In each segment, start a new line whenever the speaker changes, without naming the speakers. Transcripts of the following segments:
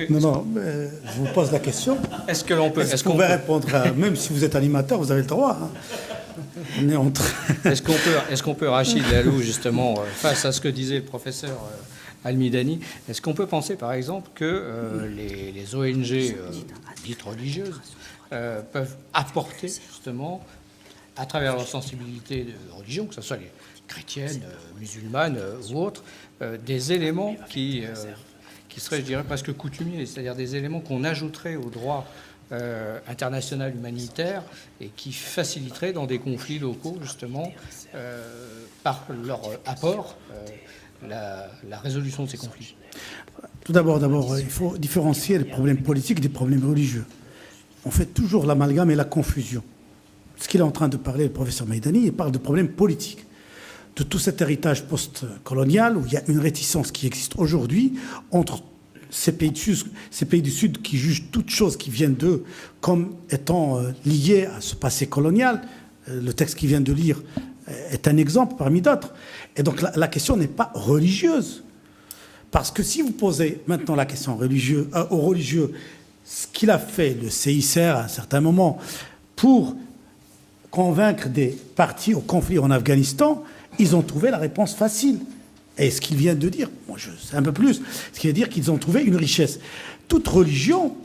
Non, non, je vous pose la question.
Est-ce que l'on peut...
Est-ce qu'on pouvez répondre même si vous êtes animateur, vous avez le droit. Hein. On est entre...
Est-ce qu'on peut, Rachid Lalou, justement, face à ce que disait le professeur Al-Midani, est-ce qu'on peut penser, par exemple, que les ONG dites religieuses peuvent apporter, justement, à travers leur sensibilité de religion, que ce soit les chrétiennes, musulmanes ou autres, des éléments qui seraient, je dirais, presque coutumiers, c'est-à-dire des éléments qu'on ajouterait au droit international humanitaire et qui faciliteraient dans des conflits locaux, justement, par leur apport, la résolution de ces conflits.
Tout d'abord, il faut différencier les problèmes politiques des problèmes religieux. On fait toujours l'amalgame et la confusion. Ce qu'il est en train de parler, le professeur Maïdani, il parle de problèmes politiques. De tout cet héritage post-colonial où il y a une réticence qui existe aujourd'hui entre ces pays du Sud qui jugent toutes choses qui viennent d'eux comme étant liées à ce passé colonial. Le texte qu'il vient de lire est un exemple parmi d'autres. Et donc la question n'est pas religieuse. Parce que si vous posez maintenant la question aux religieux, ce qu'il a fait le CICR à un certain moment pour convaincre des partis au conflit en Afghanistan, ils ont trouvé la réponse facile. Et ce qu'il vient de dire, moi je sais un peu plus, ce qui veut dire qu'ils ont trouvé une richesse. Toute religion,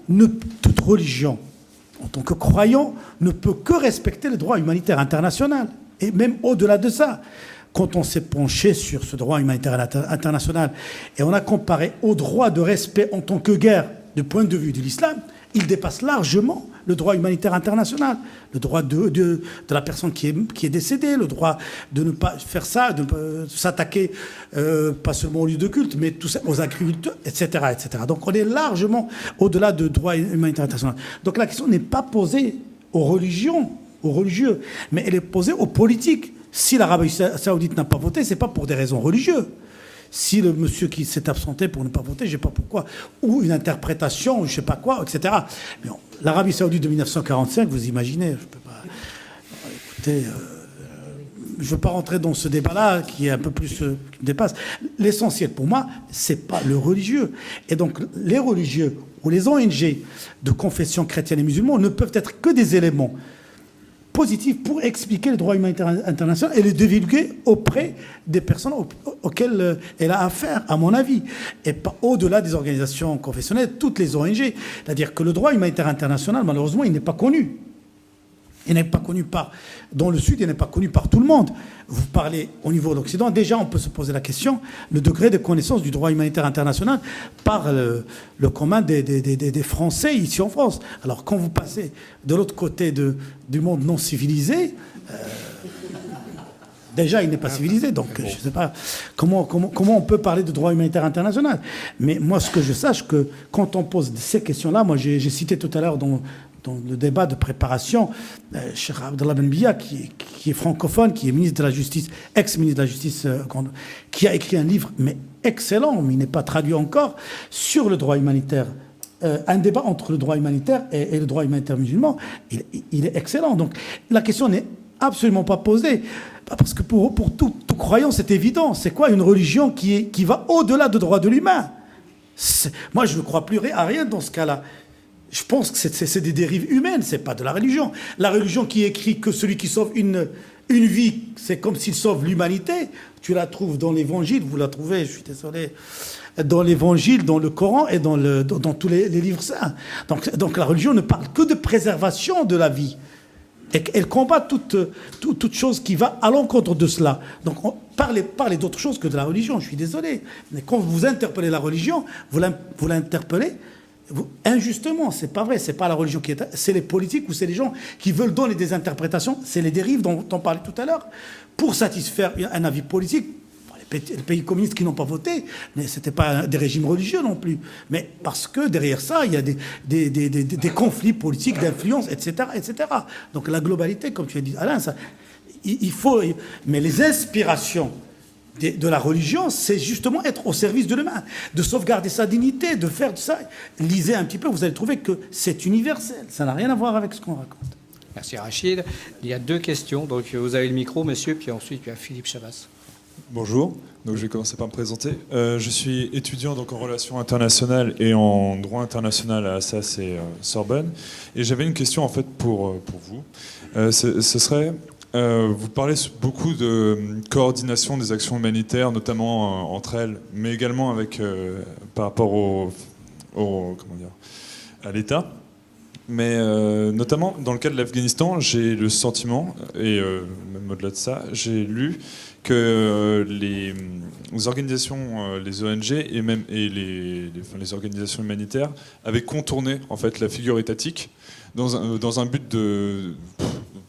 en tant que croyant, ne peut que respecter le droit humanitaire international. Et même au-delà de ça, quand on s'est penché sur ce droit humanitaire international et on a comparé au droit de respect en tant que guerre du point de vue de l'islam, il dépasse largement le droit humanitaire international, le droit de la personne qui est décédée, le droit de ne pas faire ça, de ne s'attaquer pas seulement aux lieux de culte, mais tout ça, aux agriculteurs, etc., etc. Donc on est largement au-delà du droit humanitaire international. Donc la question n'est pas posée aux religions, aux religieux, mais elle est posée aux politiques. Si l'Arabie saoudite n'a pas voté, c'est pas pour des raisons religieuses. Si le monsieur qui s'est absenté pour ne pas voter, je ne sais pas pourquoi, ou une interprétation, je ne sais pas quoi, etc. Mais l'Arabie saoudite de 1945, vous imaginez, je ne peux pas... Écoutez, je ne veux pas rentrer dans ce débat-là qui est un peu plus... qui me dépasse. L'essentiel pour moi, ce n'est pas le religieux. Et donc les religieux ou les ONG de confession chrétienne et musulmane ne peuvent être que des éléments positif pour expliquer le droit humanitaire international et le divulguer auprès des personnes auxquelles elle a affaire, à mon avis. Et pas au-delà des organisations confessionnelles, toutes les ONG. C'est-à-dire que le droit humanitaire international, malheureusement, il n'est pas connu. Il n'est pas connu dans le Sud, il n'est pas connu par tout le monde. Vous parlez au niveau de l'Occident, déjà on peut se poser la question, le degré de connaissance du droit humanitaire international par le commun des Français ici en France. Alors quand vous passez de l'autre côté du monde non civilisé, déjà il n'est pas civilisé, donc je ne sais pas comment on peut parler de droit humanitaire international. Mais moi ce que je sache, que quand on pose ces questions-là, moi j'ai cité tout à l'heure dans le débat de préparation, Cheikh Abdallah Ben Bia, qui est francophone, qui est ministre de la Justice, ex-ministre de la Justice, qui a écrit un livre, mais excellent, mais il n'est pas traduit encore, sur le droit humanitaire. Un débat entre le droit humanitaire et le droit humanitaire musulman, il est excellent. Donc la question n'est absolument pas posée. Parce que pour tout croyant, c'est évident. C'est quoi une religion qui va au-delà du droit de l'humain? Moi, je ne crois plus à rien dans ce cas-là. Je pense que c'est des dérives humaines, c'est pas de la religion. La religion qui écrit que celui qui sauve une vie, c'est comme s'il sauve l'humanité, tu la trouves dans l'Évangile, vous la trouvez, je suis désolé, dans l'Évangile, dans le Coran et dans tous les livres saints. Donc la religion ne parle que de préservation de la vie. Et elle combat toute chose qui va à l'encontre de cela. Donc parlez d'autre chose que de la religion, je suis désolé. Mais quand vous interpellez la religion, vous l'interpellez injustement, c'est pas vrai, c'est pas la religion qui est... C'est les politiques ou c'est les gens qui veulent donner des interprétations, c'est les dérives dont on parlait tout à l'heure, pour satisfaire un avis politique. Les pays communistes qui n'ont pas voté, mais c'était pas des régimes religieux non plus. Mais parce que derrière ça, il y a des conflits politiques, d'influence, etc., etc. Donc la globalité, comme tu as dit, Alain, il faut... Mais les inspirations de la religion, c'est justement être au service de l'humain, de sauvegarder sa dignité, de faire de ça. Lisez un petit peu, vous allez trouver que c'est universel. Ça n'a rien à voir avec ce qu'on raconte.
Merci Rachid. Il y a deux questions. Donc vous avez le micro, monsieur, puis ensuite il y a Philippe Chavas.
Bonjour, donc je vais commencer par me présenter. Je suis étudiant donc en relations internationales et en droit international à Assas et Sorbonne. Et j'avais une question en fait pour vous. Ce serait, vous parlez beaucoup de coordination des actions humanitaires, notamment entre elles, mais également avec, par rapport comment dire, à l'État. Mais notamment dans le cas de l'Afghanistan, j'ai le sentiment, et même au-delà de ça, j'ai lu que les organisations, les ONG et les organisations humanitaires avaient contourné en fait la figure étatique dans un but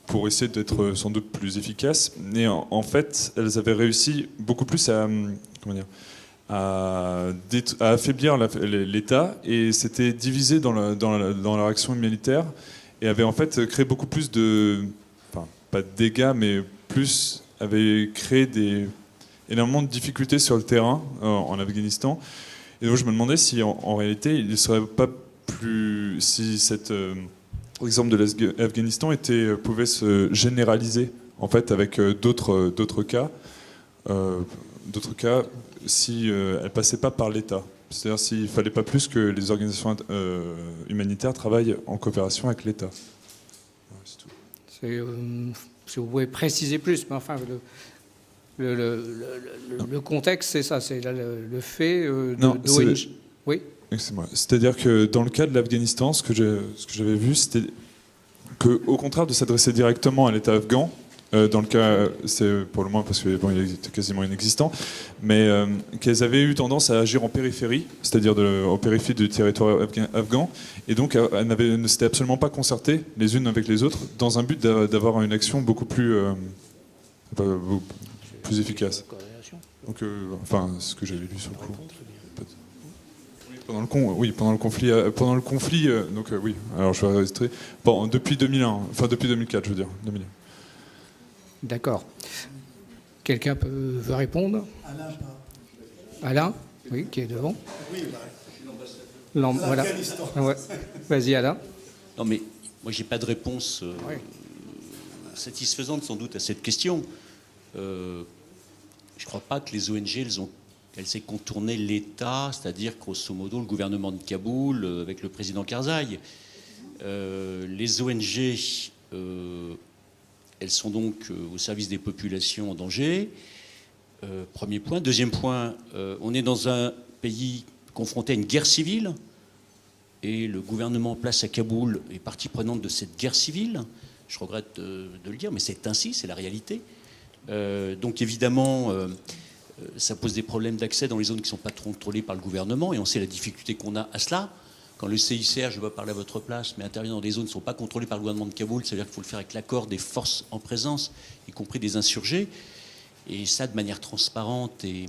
pour essayer d'être sans doute plus efficaces. Et en fait, elles avaient réussi beaucoup plus à affaiblir l'État, et s'était divisé dans leur action humanitaire, et avait en fait créé beaucoup plus enfin, pas de dégâts, mais plus avait créé énormément de difficultés sur le terrain en Afghanistan. Et donc je me demandais si en réalité il ne serait pas plus, si cet exemple de l'Afghanistan pouvait se généraliser en fait avec d'autres cas si elle passait pas par l'État. C'est-à-dire s'il fallait pas plus que les organisations humanitaires travaillent en coopération avec l'État. Ouais, c'est tout.
Si vous pouvez préciser plus, mais enfin, le contexte, c'est ça, c'est le fait d'ONG. Oui.
Excusez-moi. C'est-à-dire que dans le cas de l'Afghanistan, ce que j'avais vu, c'était qu'au contraire de s'adresser directement à l'État afghan, dans le cas, c'est pour le moins parce que bon, il était quasiment inexistant, mais qu'elles avaient eu tendance à agir en périphérie, c'est-à-dire en périphérie du territoire afghan, et donc elles ne s'étaient absolument pas concertées les unes avec les autres dans un but d'avoir une action beaucoup plus efficace. Donc, enfin, ce que j'avais lu sur le coup. Pendant le conflit, donc oui. Alors je vais rester. Bon, depuis 2001, enfin depuis 2004, je veux dire. 2001.
D'accord. Quelqu'un veut répondre? Alain, oui, qui est devant. Oui, voilà. Ouais. Vas-y, Alain.
Non, mais moi, j'ai pas de réponse satisfaisante sans doute à cette question. Je crois pas que les ONG, elles aient contourné l'État, c'est-à-dire grosso modo le gouvernement de Kaboul avec le président Karzai. Les ONG, elles sont donc au service des populations en danger. Premier point. Deuxième point, on est dans un pays confronté à une guerre civile, et le gouvernement en place à Kaboul est partie prenante de cette guerre civile. Je regrette de le dire, mais c'est ainsi, c'est la réalité. Donc évidemment, ça pose des problèmes d'accès dans les zones qui ne sont pas contrôlées par le gouvernement, et on sait la difficulté qu'on a à cela. Quand le CICR, je ne vais pas parler à votre place, mais intervient dans des zones qui ne sont pas contrôlées par le gouvernement de Kaboul, ça veut dire qu'il faut le faire avec l'accord des forces en présence, y compris des insurgés, et ça de manière transparente et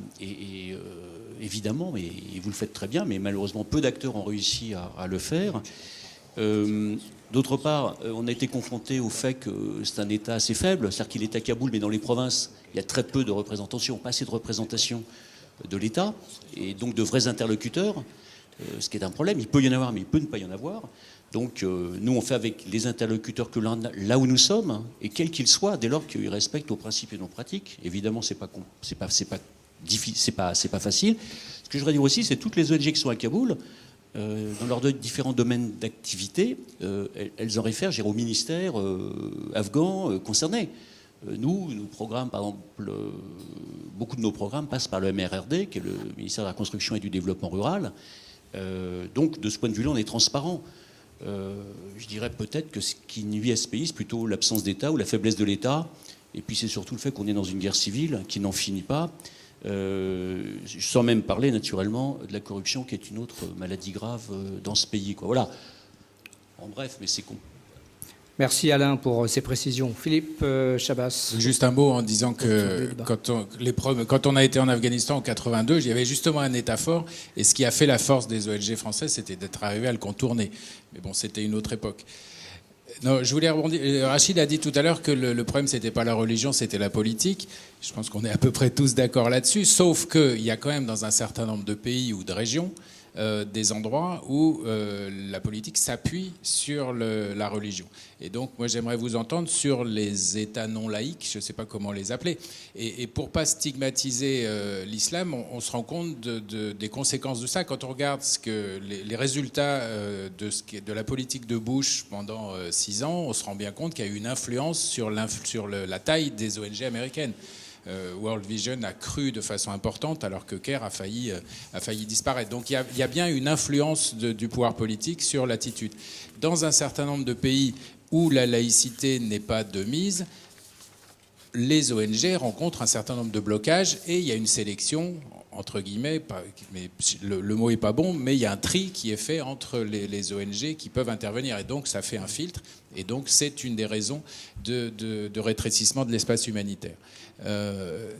évidemment, et vous le faites très bien, mais malheureusement peu d'acteurs ont réussi à le faire. D'autre part, on a été confronté au fait que c'est un État assez faible, c'est-à-dire qu'il est à Kaboul, mais dans les provinces, il y a très peu de représentation, pas assez de représentation de l'État, et donc de vrais interlocuteurs, ce qui est un problème. Il peut y en avoir, mais il peut ne pas y en avoir. Donc nous, on fait avec les interlocuteurs que là où nous sommes, et quels qu'ils soient, dès lors qu'ils respectent nos principes et nos pratiques. Évidemment, c'est pas facile. Ce que je voudrais dire aussi, c'est toutes les ONG qui sont à Kaboul, dans leurs différents domaines d'activité, elles en réfèrent au ministère afghan concerné. Nos programmes, par exemple, beaucoup de nos programmes passent par le MRRD, qui est le ministère de la Construction et du Développement Rural. Donc, de ce point de vue-là, on est transparent. Je dirais peut-être que ce qui nuit à ce pays, c'est plutôt l'absence d'État ou la faiblesse de l'État. Et puis, c'est surtout le fait qu'on est dans une guerre civile qui n'en finit pas. Sans même parler, naturellement, de la corruption, qui est une autre maladie grave dans ce pays. Voilà. En bref, mais c'est con.
Merci Alain pour ces précisions. Philippe Chabas.
Juste un mot en disant que quand on a été en Afghanistan en 82, il y avait justement un État fort, et ce qui a fait la force des ONG françaises, c'était d'être arrivé à le contourner. Mais bon, c'était une autre époque. Non, je voulais rebondir. Rachid a dit tout à l'heure que le problème, c'était pas la religion, c'était la politique. Je pense qu'on est à peu près tous d'accord là-dessus, sauf qu'il y a quand même dans un certain nombre de pays ou de régions des endroits où la politique s'appuie sur la religion. Et donc, moi, j'aimerais vous entendre sur les États non laïques, je ne sais pas comment les appeler. Et pour ne pas stigmatiser l'islam, on se rend compte des conséquences de ça. Quand on regarde les résultats de la politique de Bush pendant 6 ans, on se rend bien compte qu'il y a eu une influence sur la taille des ONG américaines. World Vision a cru de façon importante alors que CARE a failli disparaître. Donc il y a bien une influence du pouvoir politique sur l'attitude. Dans un certain nombre de pays où la laïcité n'est pas de mise, les ONG rencontrent un certain nombre de blocages et il y a une sélection, entre guillemets, mais le mot n'est pas bon, mais il y a un tri qui est fait entre les ONG qui peuvent intervenir. Et donc ça fait un filtre et donc c'est une des raisons de rétrécissement de l'espace humanitaire.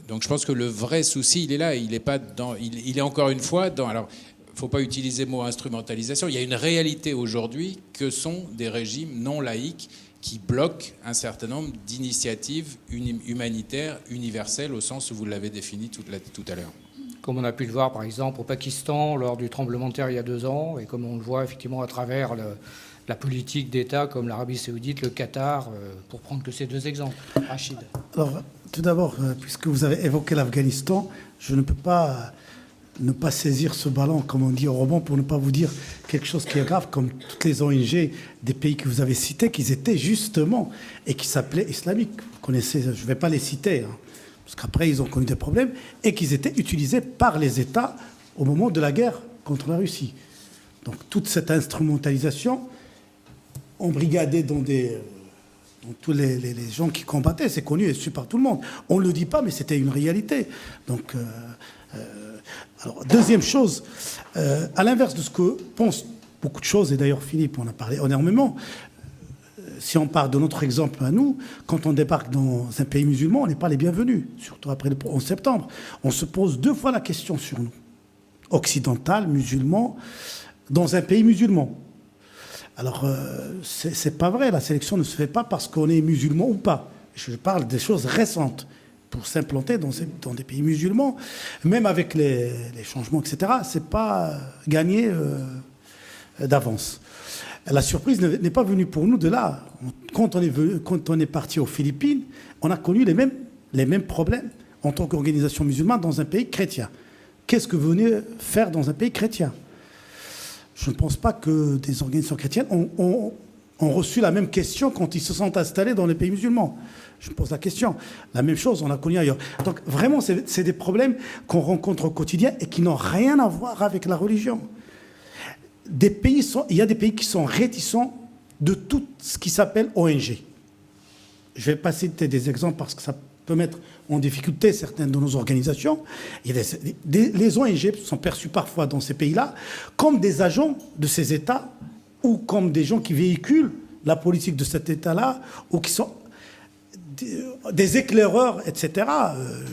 Donc je pense que le vrai souci, il est là, il est encore une fois dans... Alors, il ne faut pas utiliser le mot instrumentalisation. Il y a une réalité aujourd'hui que sont des régimes non laïques qui bloquent un certain nombre d'initiatives humanitaires universelles au sens où vous l'avez défini tout à l'heure.
Comme on a pu le voir par exemple au Pakistan lors du tremblement de terre il y a 2 ans, et comme on le voit effectivement à travers la politique d'État comme l'Arabie Saoudite, le Qatar, pour prendre que ces 2 exemples. Rachid.
Alors, tout d'abord, puisque vous avez évoqué l'Afghanistan, je ne peux pas ne pas saisir ce ballon, comme on dit au roman, pour ne pas vous dire quelque chose qui est grave, comme toutes les ONG des pays que vous avez cités, qu'ils étaient justement, et qui s'appelaient islamiques. Vous connaissez, je ne vais pas les citer, hein, parce qu'après, ils ont connu des problèmes, et qu'ils étaient utilisés par les États au moment de la guerre contre la Russie. Donc, toute cette instrumentalisation, embrigadée dans tous les gens qui combattaient, c'est connu et su par tout le monde. On ne le dit pas, mais c'était une réalité. Donc, alors, deuxième chose, à l'inverse de ce que pensent beaucoup de choses, et d'ailleurs Philippe en a parlé énormément, si on part de notre exemple à nous, quand on débarque dans un pays musulman, on n'est pas les bienvenus, surtout après le 11 septembre. On se pose 2 fois la question sur nous, occidental, musulman, dans un pays musulman. Alors, c'est pas vrai, la sélection ne se fait pas parce qu'on est musulman ou pas. Je parle des choses récentes. Pour s'implanter dans des pays musulmans, même avec les changements, etc., c'est pas gagné d'avance. La surprise n'est pas venue pour nous de là. Quand on est parti aux Philippines, on a connu les mêmes problèmes en tant qu'organisation musulmane dans un pays chrétien. Qu'est-ce que vous venez faire dans un pays chrétien? Je ne pense pas que des organisations chrétiennes ont reçu la même question quand ils se sont installés dans les pays musulmans. Je me pose la question. La même chose, on a connu ailleurs. Donc vraiment, c'est des problèmes qu'on rencontre au quotidien et qui n'ont rien à voir avec la religion. Il y a des pays qui sont réticents de tout ce qui s'appelle ONG. Je ne vais pas citer des exemples parce que ça peut mettre en difficulté certaines de nos organisations. Les ONG sont perçues parfois dans ces pays-là comme des agents de ces États ou comme des gens qui véhiculent la politique de cet État-là ou qui sont des éclaireurs, etc.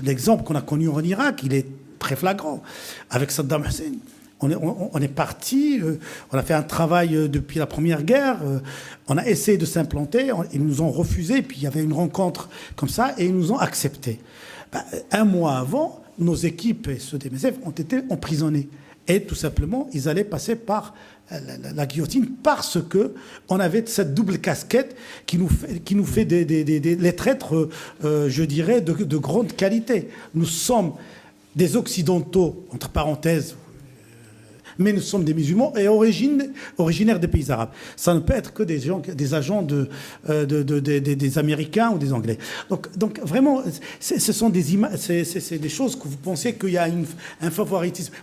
L'exemple qu'on a connu en Irak, il est très flagrant. Avec Saddam Hussein, on est parti, on a fait un travail depuis la Première Guerre, on a essayé de s'implanter, ils nous ont refusé, puis il y avait une rencontre comme ça, et ils nous ont acceptés. 1 mois avant, nos équipes et ceux des MSF ont été emprisonnés. Et tout simplement, ils allaient passer par la guillotine parce qu'on avait cette double casquette qui nous fait les traîtres, je dirais, de grande qualité. Nous sommes des Occidentaux, entre parenthèses, mais nous sommes des musulmans et originaires des pays arabes. Ça ne peut être que des agents des Américains ou des Anglais. Donc vraiment, ce sont des images, c'est des choses que vous pensez qu'il y a un favoritisme.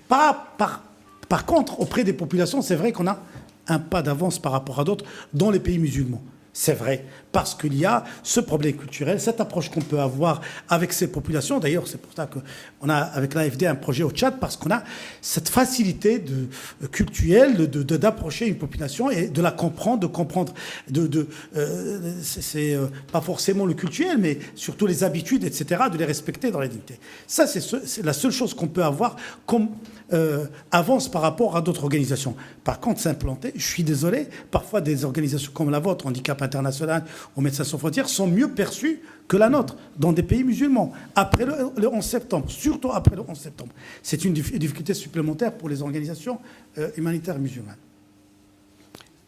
Par contre, auprès des populations, c'est vrai qu'on a un pas d'avance par rapport à d'autres dans les pays musulmans. C'est vrai, parce qu'il y a ce problème culturel, cette approche qu'on peut avoir avec ces populations. D'ailleurs, c'est pour ça qu'on a, avec l'AFD, un projet au Tchad, parce qu'on a cette facilité culturelle d'approcher une population et de la comprendre, c'est pas forcément le culturel, mais surtout les habitudes, etc., de les respecter dans la dignité. Ça, c'est la seule chose qu'on peut avoir comme avance par rapport à d'autres organisations. Par contre, s'implanter, je suis désolé, parfois des organisations comme la vôtre, Handicap International ou Médecins sans frontières, sont mieux perçues que la nôtre dans des pays musulmans. Après le 11 septembre, surtout après le 11 septembre. C'est une difficulté supplémentaire pour les organisations humanitaires musulmanes.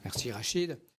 Merci Rachid.